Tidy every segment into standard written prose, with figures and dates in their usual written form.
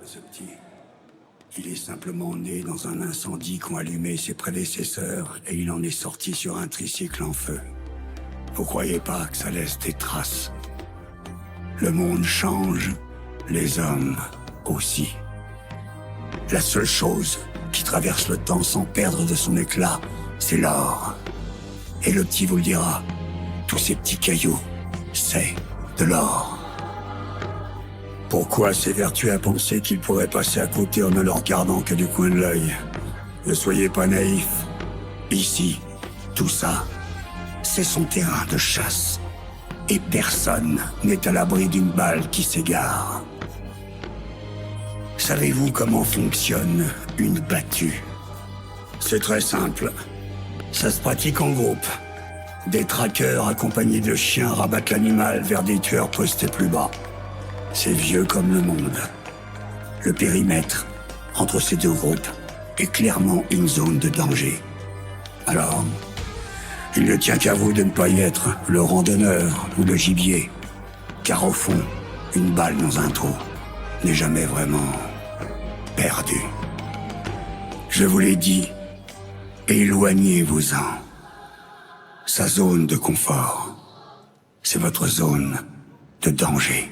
ce petit. Il est simplement né dans un incendie qu'ont allumé ses prédécesseurs et il en est sorti sur un tricycle en feu. Vous croyez pas que ça laisse des traces? Le monde change, les hommes aussi. La seule chose qui traverse le temps sans perdre de son éclat, c'est l'or. Et le petit vous le dira, tous ces petits cailloux, c'est de l'or. Pourquoi s'évertuer à penser qu'il pourrait passer à côté en ne le regardant que du coin de l'œil? Ne soyez pas naïfs. Ici, tout ça, c'est son terrain de chasse. Et personne n'est à l'abri d'une balle qui s'égare. Savez-vous comment fonctionne une battue? C'est très simple. Ça se pratique en groupe. Des traqueurs accompagnés de chiens rabattent l'animal vers des tueurs postés plus bas. C'est vieux comme le monde. Le périmètre entre ces deux groupes est clairement une zone de danger. Alors, il ne tient qu'à vous de ne pas y être le randonneur ou le gibier. Car au fond, une balle dans un trou n'est jamais vraiment perdu. Je vous l'ai dit, éloignez-vous-en. Sa zone de confort, c'est votre zone de danger.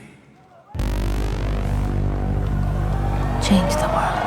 Change the world.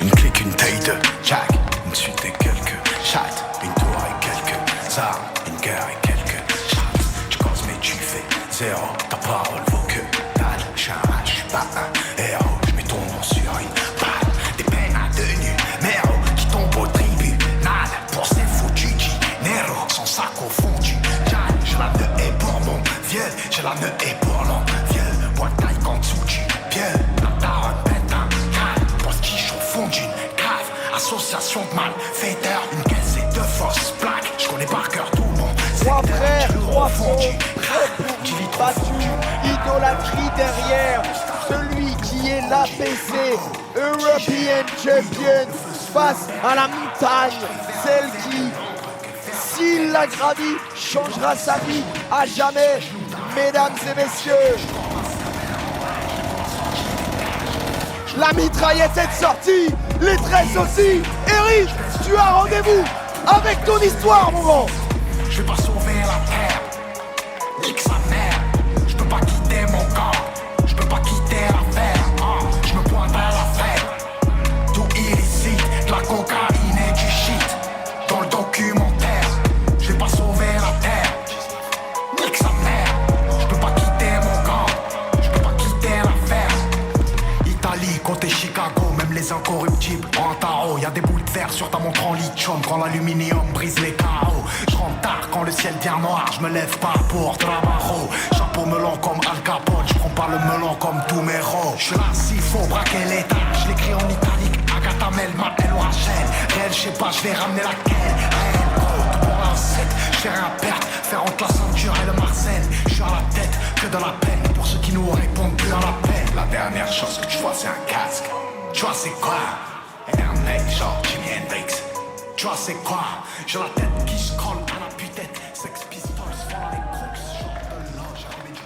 Une clique, une taille de Jack, une suite et quelques chattes, une tour et quelques armes, une guerre et quelques chattes. Tu causes mais tu fais zéro, ta parole vaut que dalle. Je suis pas un héros, je mets ton nom sur une balle. Des peines à deux numéros qui tombent au tribunal pour ces foutus dinero, son sac au fond du Jack. J'ai la nœud et pour mon vieux, j'ai la nœud et pour l'on vieux. Taille qu'en dessous du pied, la daronne pète un câble. Pour ce qui chauffe fond d'une cave. Association de malfaiteurs, une caisse et deux fausses plaques. Je connais par cœur tout le monde. Trois frères, trois fonds, très pourris, battus, idolâtrie derrière. Celui qui est l'APC, European Champion, face à la montagne. Celle qui, s'il la gravit, changera sa vie à jamais. Mesdames et messieurs, la mitraillette est sortie, les tresses aussi. Eric, tu as rendez-vous avec ton histoire, mon grand. Je vais pas sauver la terre, nique sa mère. Je peux pas quitter mon corps, je peux pas quitter l'affaire. Je me pointe à la fête, tout illicite, de la cocaïne et du shit. Dans le documentaire, je vais pas sauver la terre, nique sa mère. Je peux pas quitter mon corps, je peux pas quitter l'affaire. Italie, côté Chicago, même les incorruptibles en tarot. Y'a des boules de verre sur ta montre en lithium quand l'aluminium brise les carreaux. Je rentre tard quand le ciel devient noir, je me lève pas pour trabajo. Chapeau melon comme Al Capone, je prends pas le melon comme tous mes héros. Je suis là s'il faut braquer l'état, je l'écris en italique. Agatha Melma, elle ou Rachel. Réel, je sais pas, je vais ramener laquelle. Réel, gros, pour la 7, je fais rien perdre. Faire entre la ceinture et le Marcel. Je suis à la tête, que de la peine. Pour ceux qui nous répondent plus à la peine. La dernière chose que tu vois, c'est un casque. Tu vois, c'est quoi? Et un mec genre Jimi Hendrix. Tu vois, c'est quoi? J'ai la tête qui scrolle à la putette. Sex Pistols font les crocs. Genre de l'or, j'ai remis du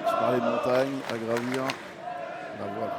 Je parlais de montagne à gravir. La voilà.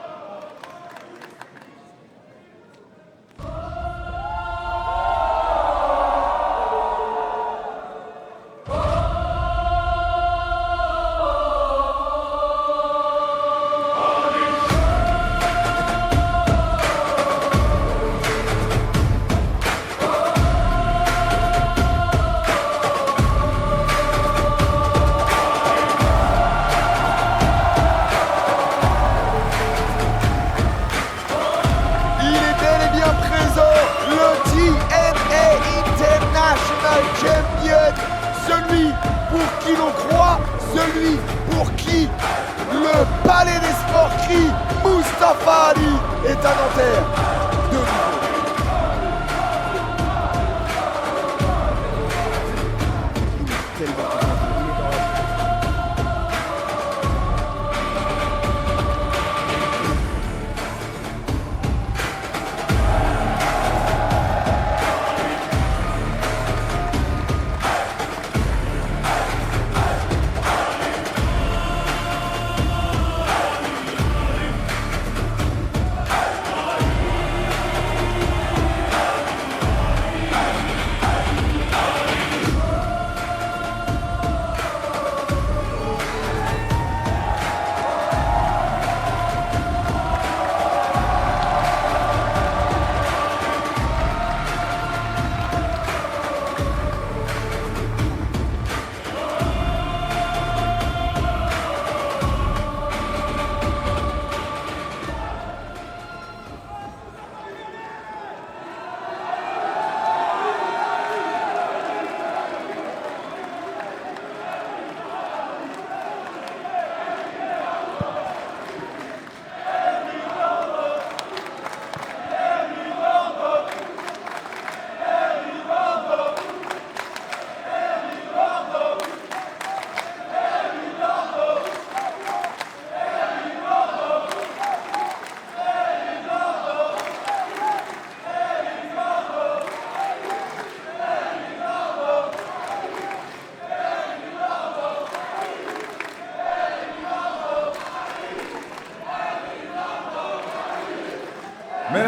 Champion, celui pour qui l'on croit, celui pour qui le palais des sports crie Moustapha Ali est à Nanterre. De nouveau.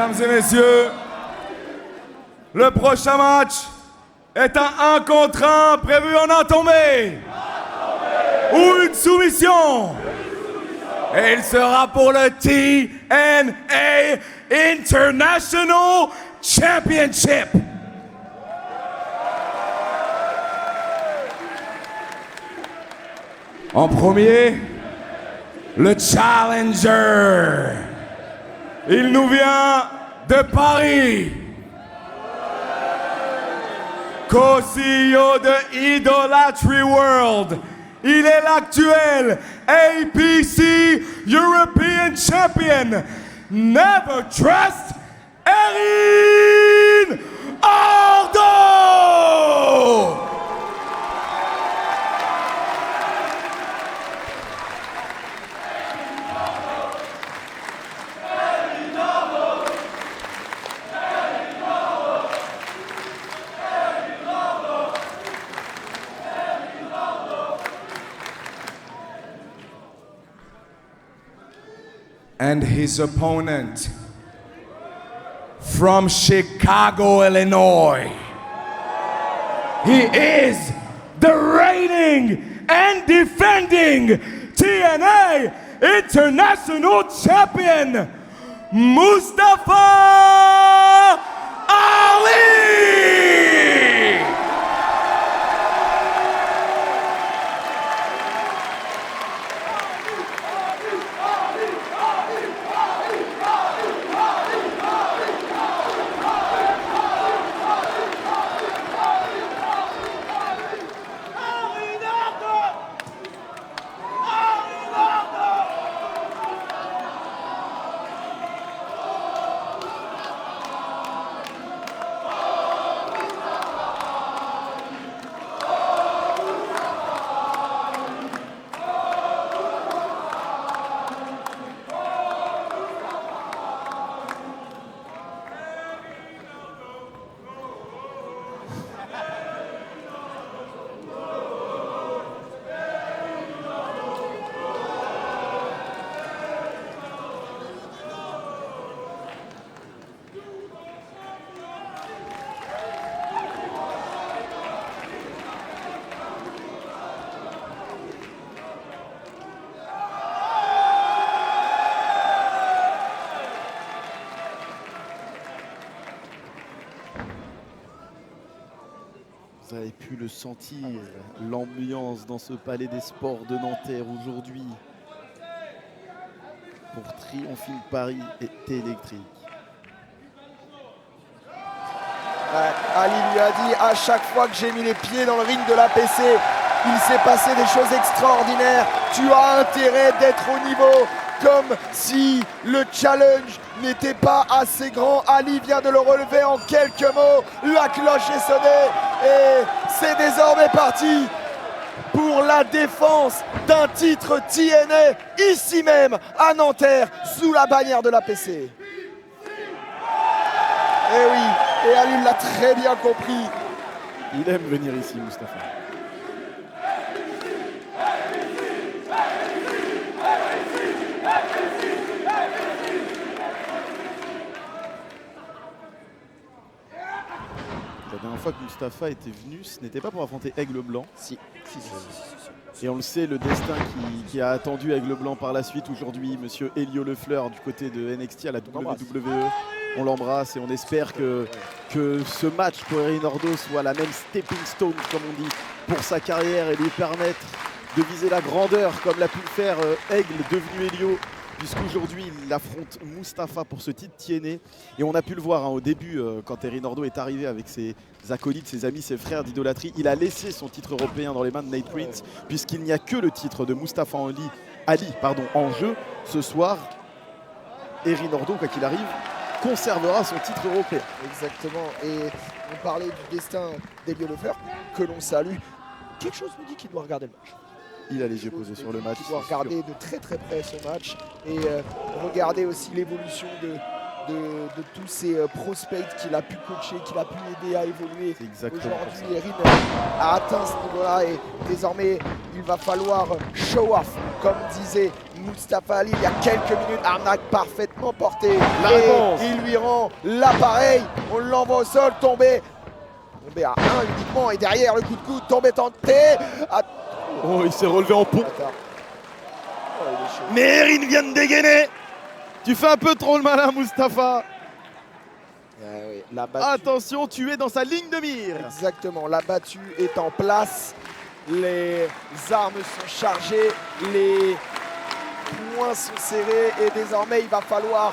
Mesdames et messieurs, le prochain match est un 1 contre 1 prévu en un tombé ou une soumission. Et il sera pour le TNA International Championship. En premier, le challenger. Il nous vient de Paris. Co-CEO de Idolatry World. Il est l'actuel APC European Champion. Never Trust Erin Ordo! And his opponent from Chicago, Illinois. He is the reigning and defending TNA International Champion, Mustafa Ali! Vous avez pu le sentir, l'ambiance dans ce palais des sports de Nanterre aujourd'hui pour Triomphe Paris est électrique. Ali lui a dit à chaque fois que j'ai mis les pieds dans le ring de l'APC, il s'est passé des choses extraordinaires. Tu as intérêt d'être au niveau, comme si le challenge n'était pas assez grand. Ali vient de le relever en quelques mots. La cloche est sonnée et c'est désormais parti pour la défense d'un titre TNA ici même à Nanterre sous la bannière de l'APC. Et oui, et Ali l'a très bien compris. Il aime venir ici, Mustafa. La dernière fois que Mustafa était venu, ce n'était pas pour affronter Aigle Blanc. Si. Et on le sait, le destin qui a attendu Aigle Blanc par la suite aujourd'hui, monsieur Elio Lefleur du côté de NXT à la WWE. On l'embrasse et on espère que ce match pour Erin Ordo soit la même stepping stone, comme on dit, pour sa carrière et lui permettre de viser la grandeur comme l'a pu le faire Aigle devenu Elio, puisqu'aujourd'hui il affronte Mustafa pour ce titre TNA. Et on a pu le voir au début quand Erin Ordo est arrivé avec ses acolytes, ses amis, ses frères d'idolâtrie. Il a laissé son titre européen dans les mains de Nate Prince, puisqu'il n'y a que le titre de Mustafa Ali en jeu. Ce soir, Erin Ordo, quoi qu'il arrive, conservera son titre européen. Exactement, et on parlait du destin d'Elio Lefleur, que l'on salue. Quelque chose nous dit qu'il doit regarder le match. Il a les yeux posés sur le match. Il doit regarder de très très près ce match et regarder aussi l'évolution de tous ces prospects qu'il a pu coacher, qu'il a pu aider à évoluer. Aujourd'hui, Erin a atteint ce niveau-là et désormais, il va falloir show off, comme disait Mustafa Ali il y a quelques minutes. Arnak parfaitement porté. La Et réponse. il lui rend l'appareil. On l'envoie au sol, tombé à 1 uniquement. Et derrière le coup de coude, tombé tenté. Oh, il s'est relevé en pont. Attends. Oh, il est chaud. Mais Erin vient de dégainer. Tu fais un peu trop le malin, Mustafa. Oui, la battue. Attention, tu es dans sa ligne de mire. Exactement, la battue est en place. Les armes sont chargées. Les poings sont serrés. Et désormais, il va falloir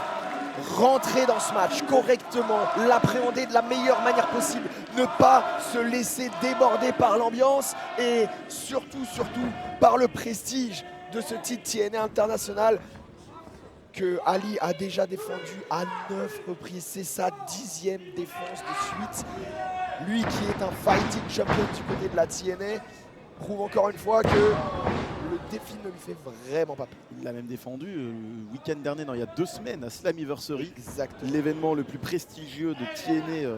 rentrer dans ce match correctement, l'appréhender de la meilleure manière possible, ne pas se laisser déborder par l'ambiance et surtout par le prestige de ce titre TNA international que Ali a déjà défendu à 9 reprises. C'est sa 10e défense de suite. Lui qui est un fighting champion du côté de la TNA prouve encore une fois que le défi ne lui fait vraiment pas peur. Il l'a même défendu le week-end dernier, non, il y a 2 semaines, à Slammiversary. Exactement. L'événement le plus prestigieux de TNA,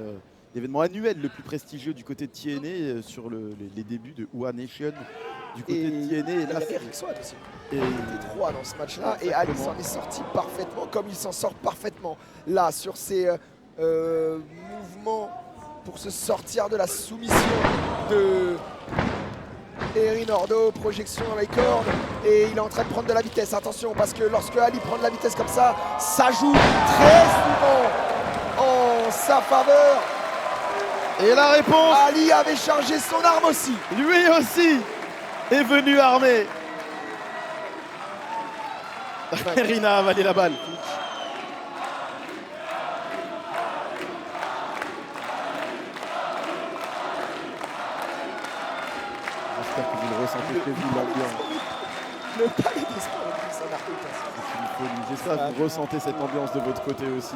l'événement annuel le plus prestigieux du côté de TNA sur les débuts de UA Nation du côté de TNA. Et il y là, avait Rick Swat aussi. et- Il était 3 dans ce match-là et Ali s'en est sorti parfaitement comme il s'en sort parfaitement là sur ses mouvements pour se sortir de la soumission de Erin Ordo, projection avec corde et il est en train de prendre de la vitesse. Attention parce que lorsque Ali prend de la vitesse comme ça joue très souvent en sa faveur. Et la réponse, Ali avait chargé son arme aussi. lui aussi, est venu armé. Erin a avalé la balle. J'espère que vous le ressentez, que vous l'ambiance. Le palais des sports, ça n'a aucun sens. J'espère que vous ressentez cette ambiance de votre côté aussi,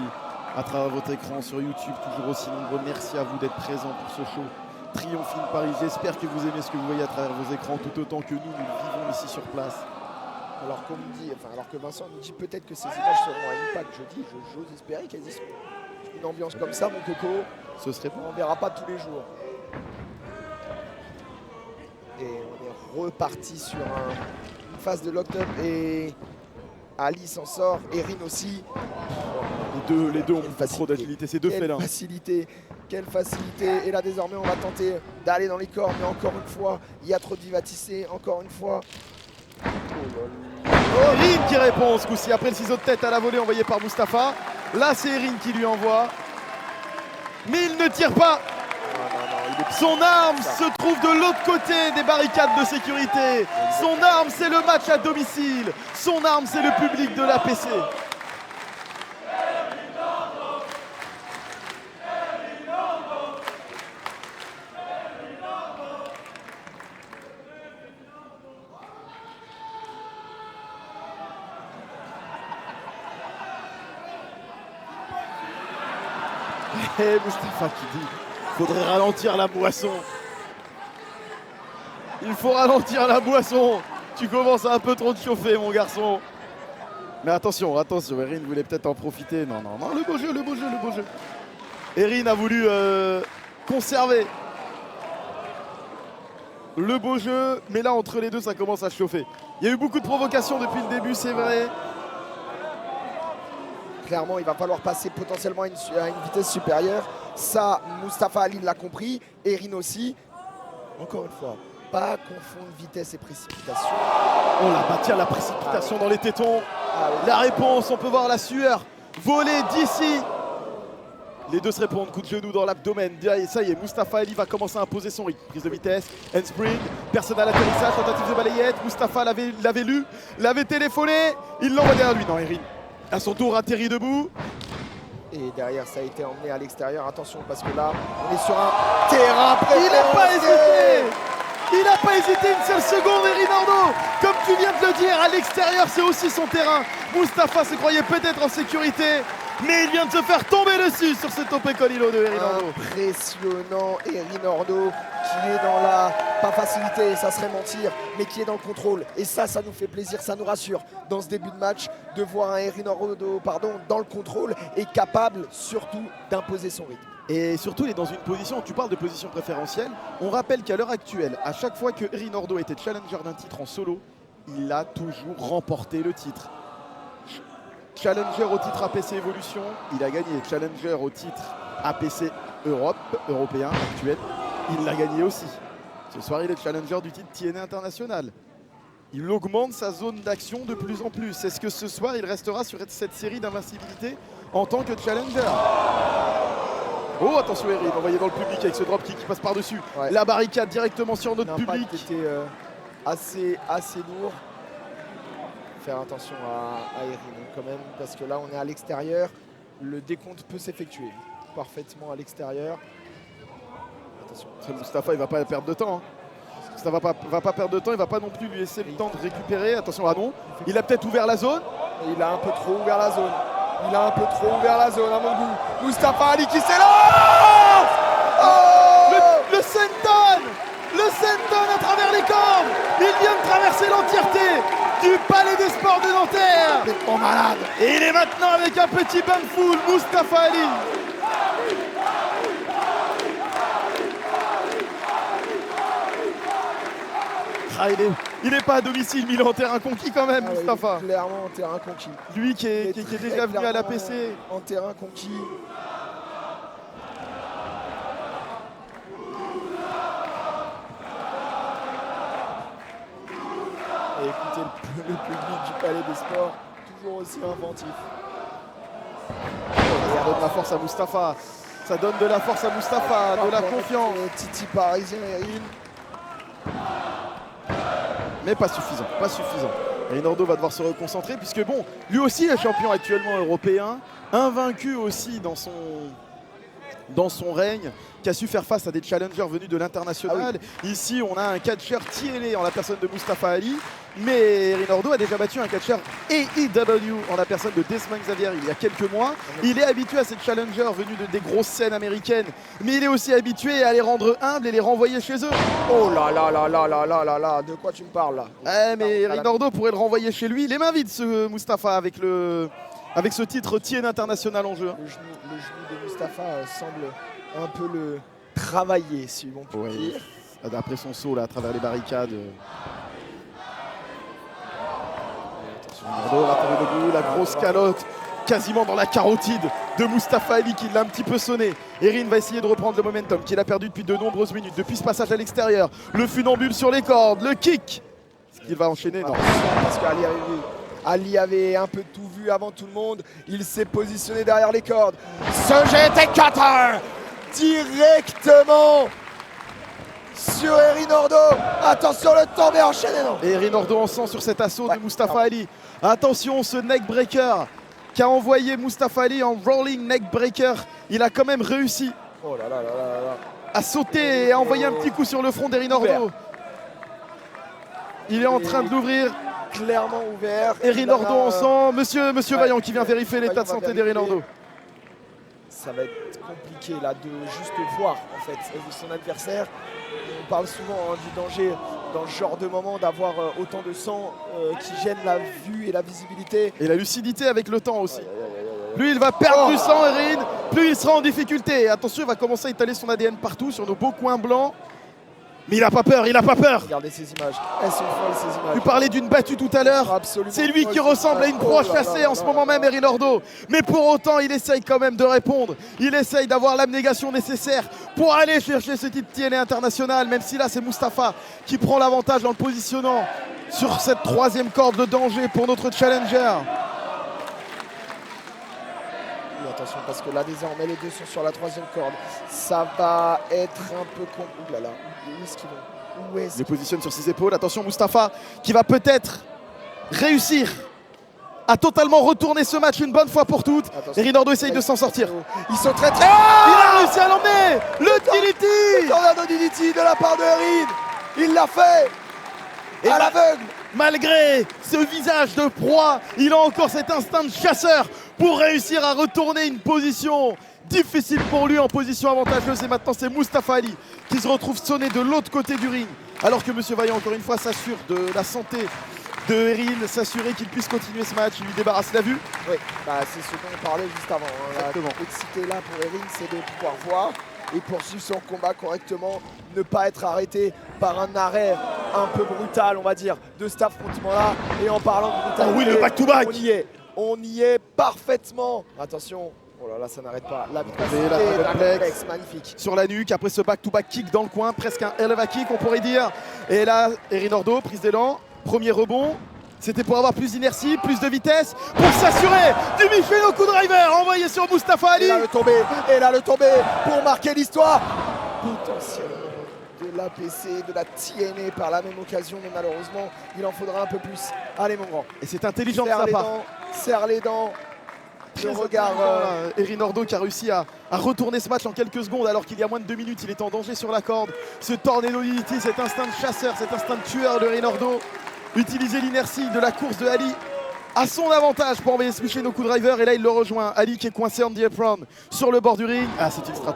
à travers votre écran sur YouTube, toujours aussi nombreux. Merci à vous d'être présents pour ce show Triomphe in Paris. J'espère que vous aimez ce que vous voyez à travers vos écrans, tout autant que nous le vivons ici sur place. Alors qu'on me dit, alors que Vincent nous dit peut-être que ces images seront à Impact jeudi, j'ose espérer qu'elles y seront. Une ambiance comme ça, mon coco, Ce serait bon. on ne verra pas tous les jours. Et on est reparti sur une phase de locked-up et Ali s'en sort, Erin aussi. Les deux ont Quelle pas trop d'agilité, ces deux félins. Quelle facilité. Et là désormais on va tenter d'aller dans les corps, mais encore une fois, il y a trop de vivacité, encore une fois. Oh là là. Erin qui répond ce coup-ci après le ciseau de tête à la volée envoyé par Mustafa. Là c'est Erin qui lui envoie. Mais il ne tire pas. Son arme se trouve de l'autre côté des barricades de sécurité. Son arme c'est le match à domicile. Son arme c'est le public de l'APC. Et Mustafa qui dit faudrait ralentir la boisson. Il faut ralentir la boisson. Tu commences à un peu trop te chauffer, mon garçon. Mais attention, attention, Erin voulait peut-être en profiter. Non, non, non, le beau jeu, le beau jeu, le beau jeu. Erin a voulu conserver le beau jeu, mais là, entre les deux, ça commence à chauffer. Il y a eu beaucoup de provocations depuis le début, c'est vrai. Clairement, il va falloir passer potentiellement à une vitesse supérieure. Ça, Mustafa Ali l'a compris, Erin aussi. Encore une fois, pas confondre vitesse et précipitation. Oh là, bah tiens, la précipitation dans les tétons. Ah oui. La réponse, on peut voir la sueur voler d'ici. Les deux se répondent, coup de genou dans l'abdomen. Et ça y est, Mustafa Ali va commencer à imposer son rythme. Prise de vitesse, handspring, personne à l'atterrissage, tentative de balayette. Mustafa l'avait lu, l'avait téléphoné. Il l'envoie derrière lui. Non, Erin, à son tour, atterrit debout. Et derrière, ça a été emmené à l'extérieur. Attention, parce que là, on est sur un terrain Il n'a pas préférentiel. hésité. Il n'a pas hésité une seule seconde, Erin Ordo. Comme tu viens de le dire, à l'extérieur, c'est aussi son terrain. Mustafa se croyait peut-être en sécurité, mais il vient de se faire tomber dessus sur ce topé colilo de Erin Ordo. Impressionnant, Erin Ordo qui est dans la, pas facilité, ça serait mentir, mais qui est dans le contrôle. Et ça nous fait plaisir, ça nous rassure dans ce début de match de voir un Erin Ordo dans le contrôle et capable surtout d'imposer son rythme. Et surtout, il est dans une position, tu parles de position préférentielle. On rappelle qu'à l'heure actuelle, à chaque fois que Erin Ordo était challenger d'un titre en solo, il a toujours remporté le titre. Challenger au titre APC Evolution, il a gagné. Challenger au titre APC Europe, européen actuel, il l'a gagné aussi. Ce soir, il est challenger du titre TNA International. Il augmente sa zone d'action de plus en plus. Est-ce que ce soir, il restera sur cette série d'invincibilité en tant que challenger? Oh, attention Erin, envoyé dans le public avec ce dropkick qui passe par-dessus. Ouais. La barricade directement sur notre public. L'impact était assez lourd. Faire attention à Erin quand même, parce que là on est à l'extérieur. Le décompte peut s'effectuer parfaitement à l'extérieur. Attention. Mustafa, il va pas perdre de temps. Mustafa va pas perdre de temps, il va pas non plus lui laisser le temps de récupérer. Attention, ah non, il a peut-être ouvert la zone. Et il a un peu trop ouvert la zone. Il a un peu trop ouvert la zone à mon goût. Mustafa Ali qui s'élance. Oh, Le senton! Le senton à travers les cordes! Il vient de traverser l'entièreté du Palais des Sports de Nanterre! complètement malade. Et il est maintenant avec un petit bain de foule, Mustafa Ali! Ah, il est pas à domicile, mais il est en terrain conquis quand même, Ah ouais, Mustafa. clairement en terrain conquis. Lui qui est déjà venu à l'APC. En terrain conquis. Et écoutez le public du Palais des Sports, toujours aussi inventif. Ça donne de la force à Mustafa. Ça donne de la force à Mustafa, de la confiance. Titi parisien, Erin. Mais pas suffisant, pas suffisant. Rinaldo va devoir se reconcentrer puisque bon, lui aussi est champion actuellement européen, invaincu aussi dans son règne, qui a su faire face à des challengers venus de l'international. Ici, on a un catcheur TNA en la personne de Mustafa Ali, mais Rinaldo a déjà battu un catcheur AEW en la personne de Desmond Xavier il y a quelques mois. Il est habitué à ces challengers venus des grosses scènes américaines, mais il est aussi habitué à les rendre humbles et les renvoyer chez eux. Oh là là là là là là là là, de quoi tu me parles là? Mais Rinaldo pourrait le renvoyer chez lui. Les mains vides, ce Mustafa, avec ce titre TNA international en jeu. Le genou de Mustafa semble un peu le travailler, si on peut dire. Après son saut là, à travers les barricades. Rinaldo va tomber debout, la grosse calotte quasiment dans la carotide de Mustafa Ali qui l'a un petit peu sonné. Erin va essayer de reprendre le momentum qu'il a perdu depuis de nombreuses minutes, depuis ce passage à l'extérieur. Le funambule sur les cordes, le kick. Est-ce qu'il va enchaîner? Non. Parce qu'Ali avait un peu tout vu avant tout le monde. Il s'est positionné derrière les cordes. Ce GT4 directement sur Erin Ordo. Attention, le temps est enchaîné, non? Et Rinaldo en sang sur cet assaut de Mustafa Ali. Attention, ce neckbreaker qu'a envoyé Mustafa Ali en rolling neckbreaker. Il a quand même réussi Oh là là là là là. à sauter et à envoyer un petit coup sur le front d'Erin Ordo. Il est en train de l'ouvrir. Clairement ouvert. Erin Ordo en sang. Monsieur Vaillant qui vient vérifier l'état de Vaillant va santé d'Erin vérifier. Ordo. Ça va être compliqué là de juste voir en fait son adversaire. On parle souvent du danger dans ce genre de moment d'avoir autant de sang qui gêne la vue et la visibilité. Et la lucidité avec le temps aussi. Plus il va perdre du sang, Erin, plus il sera en difficulté. Attention, il va commencer à étaler son ADN partout sur nos beaux coins blancs. Mais il n'a pas peur, il n'a pas peur. Regardez ces images. Elles sont folles ces images. Tu parlais d'une battue tout à l'heure. Absolument C'est lui folle, qui ces ressemble à images. une proie Oh là chassée là en ce là moment là même, là. Erin Ordo. Mais pour autant, il essaye quand même de répondre. Il essaye d'avoir l'abnégation nécessaire pour aller chercher ce titre TNA international. Même si là, c'est Mustafa qui prend l'avantage en le positionnant sur cette troisième corde de danger pour notre challenger. Oui, attention parce que là désormais les deux sont sur la troisième corde. Ça va être un peu con. Ouh là là. Où est-ce qu'ils vont? Où est-ce Il le positionne sur ses épaules. Attention, Mustafa qui va peut-être réussir à totalement retourner ce match une bonne fois pour toutes. Attention. Erin Ordo essaye de s'en sortir. Ils sont très très. Il a réussi à l'emmener. Le DDT. Tornado DDT de la part de Erin. Il l'a fait. Et à l'aveugle. Malgré ce visage de proie, il a encore cet instinct de chasseur pour réussir à retourner une position difficile pour lui en position avantageuse. Et maintenant, c'est Mustafa Ali qui se retrouve sonné de l'autre côté du ring. Alors que Monsieur Vaillant, encore une fois, s'assure de la santé de Erin, s'assurer qu'il puisse continuer ce match. Il lui débarrasse la vue. Oui, bah, c'est ce dont on parlait juste avant. Hein. La Exactement. complexité là pour Erin, c'est de pouvoir voir et poursuivre son combat correctement, ne pas être arrêté par un arrêt un peu brutal, on va dire, de cet affrontement-là. Et en parlant de brutalité, oui, le back-to-back. On y est parfaitement. Attention, oh là là, ça n'arrête pas. La Dragaplex, magnifique. sur la nuque, après ce back-to-back kick dans le coin, presque un eleva kick on pourrait dire. Et là, Erin Ordo, prise d'élan, premier rebond. C'était pour avoir plus d'inertie, plus de vitesse, pour s'assurer du Michinoku Driver envoyé sur Mustafa Ali. Et là le tombé, pour marquer l'histoire. Potentiellement de l'APC, de la TNA par la même occasion, mais malheureusement, il en faudra un peu plus. Allez mon grand. Et c'est intelligent de sa part. Serre les dents. Très le regard. Erin Ordo qui a réussi à retourner ce match en quelques secondes alors qu'il y a moins de 2 minutes, il est en danger sur la corde. Ce tornado DDT, cet instinct de chasseur, cet instinct de tueur de Erin Ordo. Utiliser l'inertie de la course de Ali à son avantage pour envoyer ce Michinoku Driver. Et là, il le rejoint. Ali qui est coincé en the apron sur le bord du ring. Ah,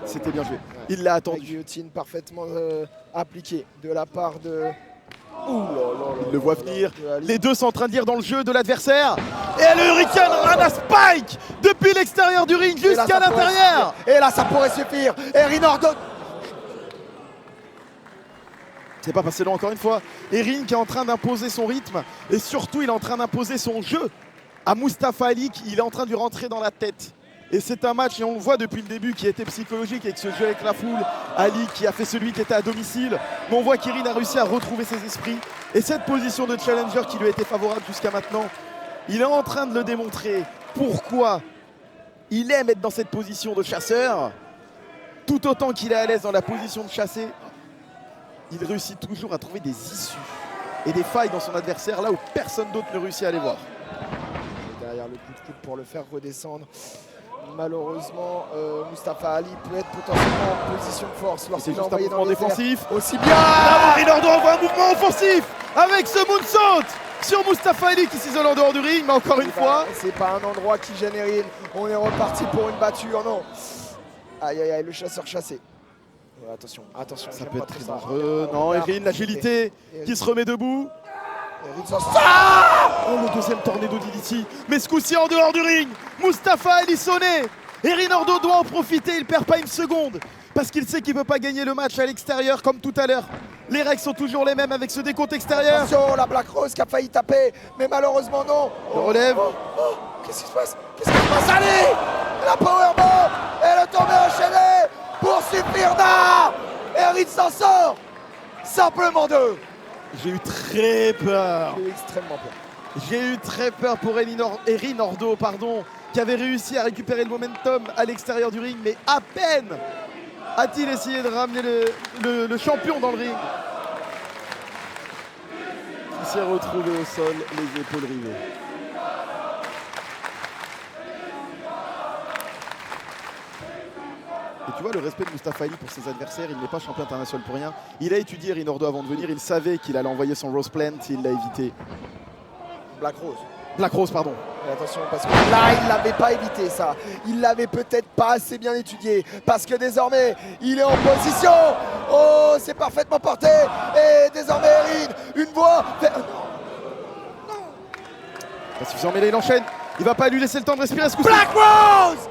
c'était bien joué. Il l'a La attendu. guillotine parfaitement appliquée de la part de... Il le voit venir. Les deux sont en train de lire dans le jeu de l'adversaire. Et le Hurricane Rana Spike depuis l'extérieur du ring jusqu'à l'intérieur. Et là, ça pourrait suffire. Erin Ordo. C'est pas passé long encore une fois. Erin qui est en train d'imposer son rythme et surtout il est en train d'imposer son jeu à Mustafa Ali. Il est en train de lui rentrer dans la tête. Et c'est un match, et on le voit depuis le début, qui a été psychologique avec ce jeu avec la foule. Ali qui a fait celui qui était à domicile. Mais on voit qu'Erin a réussi à retrouver ses esprits. Et cette position de challenger qui lui a été favorable jusqu'à maintenant, il est en train de le démontrer. Pourquoi il aime être dans cette position de chasseur. Tout autant qu'il est à l'aise dans la position de chasser, il réussit toujours à trouver des issues et des failles dans son adversaire, là où personne d'autre ne réussit à les voir. Et derrière le coup de coude pour le faire redescendre. Malheureusement, Mustafa Ali peut être potentiellement en position de force lorsqu'il est envoyé dans les défensif. Aussi bien. Erin Ordo envoie un mouvement offensif avec ce moonsault sur Mustafa Ali qui s'isole en dehors du ring, mais encore une fois. C'est pas un endroit qui gêne Erin. On est reparti pour une battue. Oh non. Aïe aïe aïe, le chasseur chassé. Ouais, attention, attention. Ça peut être très dangereux. Non, Erin, l'agilité qui se remet debout. Oh, le deuxième tornado DDT. Mais ce coup-ci en dehors du ring. Mustafa Ali sonné. Erin Ordo doit en profiter. Il perd pas une seconde. Parce qu'il sait qu'il ne peut pas gagner le match à l'extérieur comme tout à l'heure. Les règles sont toujours les mêmes avec ce décompte extérieur. Attention, la Black Rose qui a failli taper. Mais malheureusement non. Le relève. Qu'est-ce qui se passe? Qu'est-ce qui se passe? Allez, la powerbomb et le tombé enchaîné pour Supirna. Erin s'en sort. Simplement deux. J'ai eu très peur. J'ai eu extrêmement peur. J'ai eu très peur pour Erin Ordo, qui avait réussi à récupérer le momentum à l'extérieur du ring, mais à peine a-t-il essayé de ramener le champion dans le ring. Il s'est retrouvé au sol, les épaules rivées. Et tu vois le respect de Mustafa Ali pour ses adversaires, il n'est pas champion international pour rien. Il a étudié Erin Ordo avant de venir, il savait qu'il allait envoyer son Rose Plant, il l'a évité. Black Rose. Black Rose, pardon. Et attention, parce que là, il l'avait pas évité ça. Il l'avait peut-être pas assez bien étudié. Parce que désormais, il est en position. Oh, c'est parfaitement porté. Et désormais, Erin, une voix. Pas suffisant, mais là, il enchaîne. Il va pas lui laisser le temps de respirer ce coup-ci. Black Rose!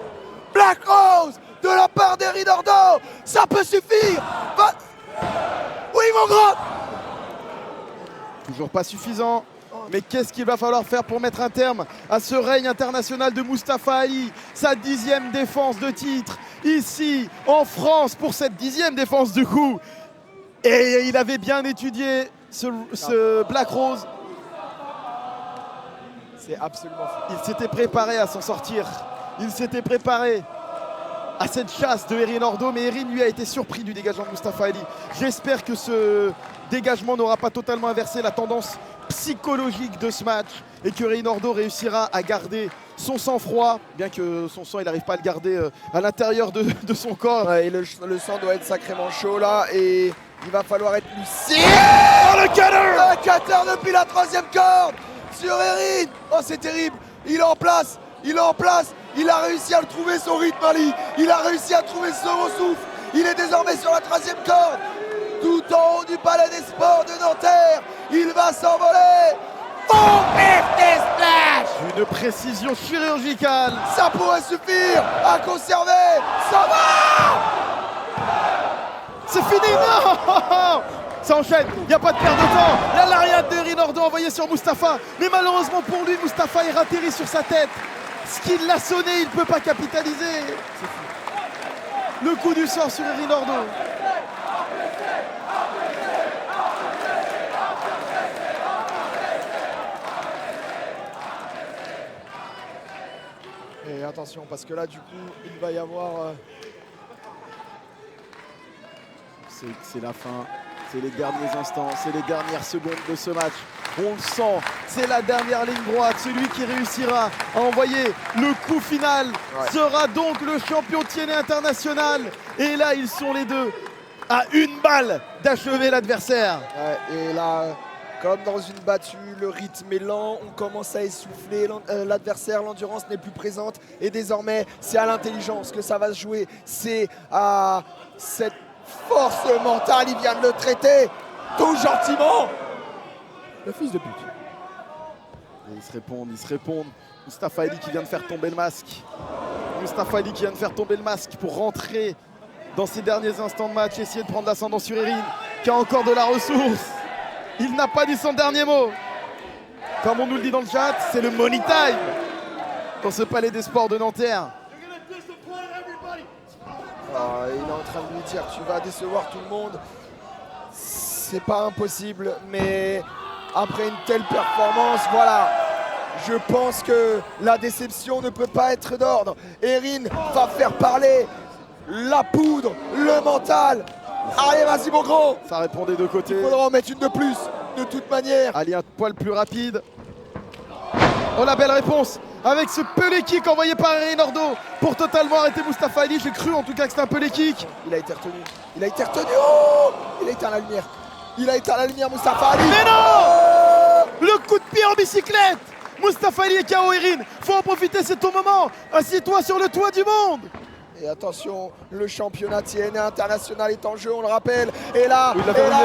Black Rose! De la part d'Erin Ordo! Ça peut suffire! Oui, mon grand! Toujours pas suffisant. Mais qu'est-ce qu'il va falloir faire pour mettre un terme à ce règne international de Mustafa Ali, sa 10e défense de titre, ici en France pour cette 10e défense du coup. Et il avait bien étudié ce Black Rose. C'est absolument fou. Il s'était préparé à s'en sortir. Il s'était préparé à cette chasse de Erin Ordo, mais Erin lui a été surpris du dégagement de Mustafa Ali. J'espère que ce dégagement n'aura pas totalement inversé la tendance psychologique de ce match et que Erin Ordo réussira à garder son sang-froid, bien que son sang il n'arrive pas à le garder à l'intérieur de son corps. Ouais, et le sang doit être sacrément chaud là et il va falloir être lucide. Oh, le cutter! Le cutter depuis la 3e corde sur Erin. Oh, c'est terrible. Il est en place. Il est en place. Il a réussi à trouver son rythme, Ali. Il a réussi à trouver son souffle. Il est désormais sur la 3e corde. Tout en haut du palais des sports de Nanterre. Il va s'envoler. Oh, birthday splash! Une précision chirurgicale. Ça pourrait suffire à conserver. Ça va! Ça enchaîne, il n'y a pas de perte de temps. La lariat d'Erin Ordo envoyée sur Mustafa. Mais malheureusement pour lui, Mustafa est atterri sur sa tête. Ce qui l'a sonné, il ne peut pas capitaliser. Le coup du sort sur Erin Ordo. Et attention, parce que là, du coup, il va y avoir... C'est la fin, c'est les derniers instants, c'est les dernières secondes de ce match. On le sent, c'est la dernière ligne droite. Celui qui réussira à envoyer le coup final sera donc le champion TNA international. Et là, ils sont les deux à une balle d'achever l'adversaire. Ouais, et là, comme dans une battue, le rythme est lent, on commence à essouffler l'adversaire, l'endurance n'est plus présente. Et désormais, c'est à l'intelligence que ça va se jouer. C'est à cette force mentale, il vient de le traiter tout gentiment. Le fils de pute. Et ils se répondent. Mustafa Ali qui vient de faire tomber le masque. Mustafa Ali qui vient de faire tomber le masque pour rentrer dans ces derniers instants de match, essayer de prendre l'ascendant sur Erin, qui a encore de la ressource. Il n'a pas dit son dernier mot. Comme on nous le dit dans le chat, c'est le money time dans ce palais des sports de Nanterre. Il est en train de lui dire tu vas décevoir tout le monde. C'est pas impossible, mais après une telle performance, voilà, je pense que la déception ne peut pas être d'ordre. Erin va faire parler la poudre, le mental. Allez, vas-y mon gros. Ça répond des deux côtés. Il faudra en mettre une de plus, de toute manière. Ali un poil plus rapide. Oh la belle réponse avec ce pelé kick envoyé par Erin Ordo pour totalement arrêter Mustafa Ali. J'ai cru en tout cas que c'était un pelé kick. Il a été retenu. Il a été retenu. Oh, il a éteint la lumière. Il a éteint la lumière, Mustafa Ali. Mais non, le coup de pied en bicyclette. Mustafa Ali est KO Erin. Faut en profiter, c'est ton moment. Assieds-toi sur le toit du monde. Et attention, le championnat TNA international est en jeu, on le rappelle. Et là, il l'a verrouillé.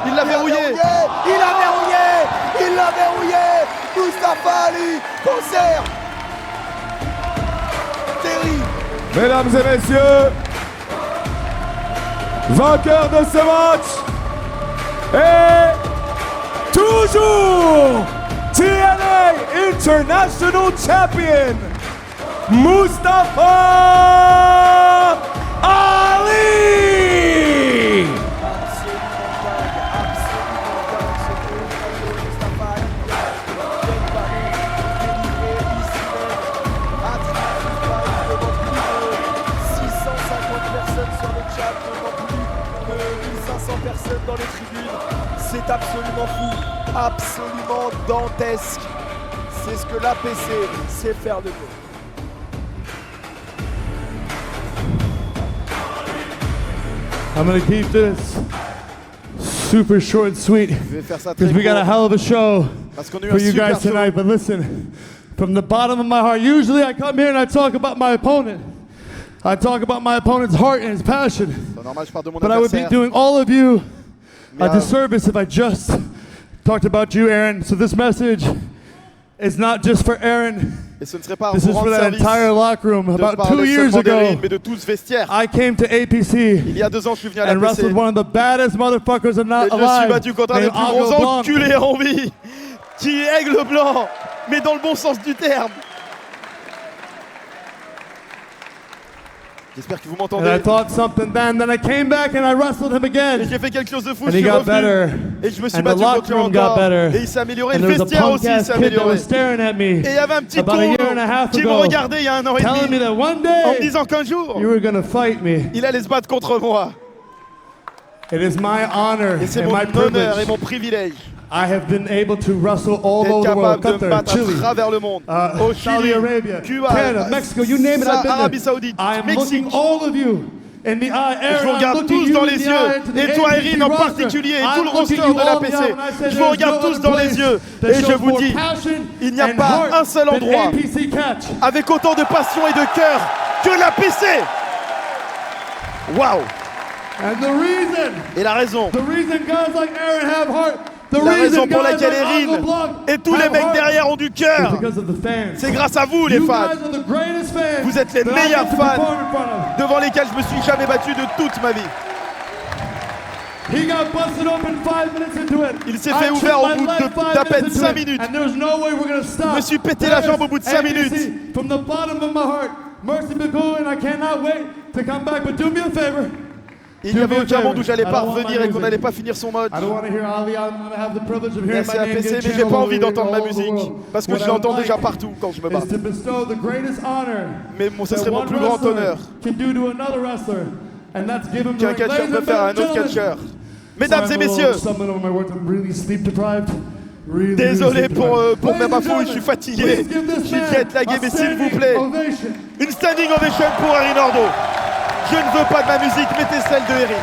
Il l'a verrouillé. Il l'a verrouillé. Mustafa Ali, concert. Terry. Mesdames et messieurs, vainqueur de ce match est toujours TNA International Champion, Mustafa Ali! Personnes dans les tribunes, c'est absolument fou, absolument dantesque. C'est ce que l'APC sait faire de mieux. I'm gonna keep this super short and sweet because we got a hell of a show for you guys tonight. But listen, from the bottom of my heart, usually I come here and I talk about my opponent. I talk about my opponent's heart and his passion. But I would be doing all of you a disservice if I just talked about you, Aaron. So this message is not just for Aaron. This is for that entire locker room. About 2 years ago, I came to APC and wrestled one of the baddest motherfuckers alive. Je suis battu contre un des plus gros enculés en vie, qui est Aigle Blanc, mais dans le bon sens du terme. J'espère que vous m'entendez. And I thought something then I came back and I wrestled him again. Et j'ai fait quelque chose de fou, and je suis revenu. Et je me suis battu contre lui encore. Et il s'est amélioré, le vestiaire aussi s'est amélioré. Et il y avait un petit con qui me regardait il y a 1 an et demi en me disant qu'un jour, il allait se battre contre moi. It is my honor et c'est and mon my honneur et mon privilège. I have been able to wrestle all over the world. D'être capable de me battre à travers le monde. Au Chili, Cuba, Canada, Mexico, you name it, I've been Arabie Saoudite, Mexique. All of you in the eye. Je vous regarde tous dans les yeux, et toi Erin en particulier, et tout le roster de l'APC. Je vous regarde tous dans les yeux, et je vous dis, il n'y a pas un seul endroit avec autant de passion et de cœur que l'APC. Waouh! Et la raison. La raison pour laquelle Erin et tous les mecs derrière ont du cœur, c'est grâce à vous les fans. Vous êtes les meilleurs fans devant lesquels je me suis jamais battu de toute ma vie. He got busted open 5 minutes into it. Il s'est fait ouvert au bout d'à peine 5 minutes. And there's no way we're gonna stop. Je me suis pété la jambe au bout de 5 minutes. From the bottom of my heart, Mercy McCool, and I cannot wait to come back. But do me a favor. Il n'y avait aucun monde où j'allais pas revenir et qu'on n'allait pas finir son mode. Merci à PC, mais j'ai pas envie d'entendre ma musique parce que je l'entends déjà partout quand je me bats. Mais bon, ce serait mon plus grand honneur qu'un catcheur peut faire à un autre catcheur. Mesdames et messieurs, désolé pour ma bafouille, je suis fatigué. J'ai dû être lagué, mais s'il vous plaît, une standing ovation pour Harry Nordo. Je ne veux pas de ma musique, mettez celle de Harry.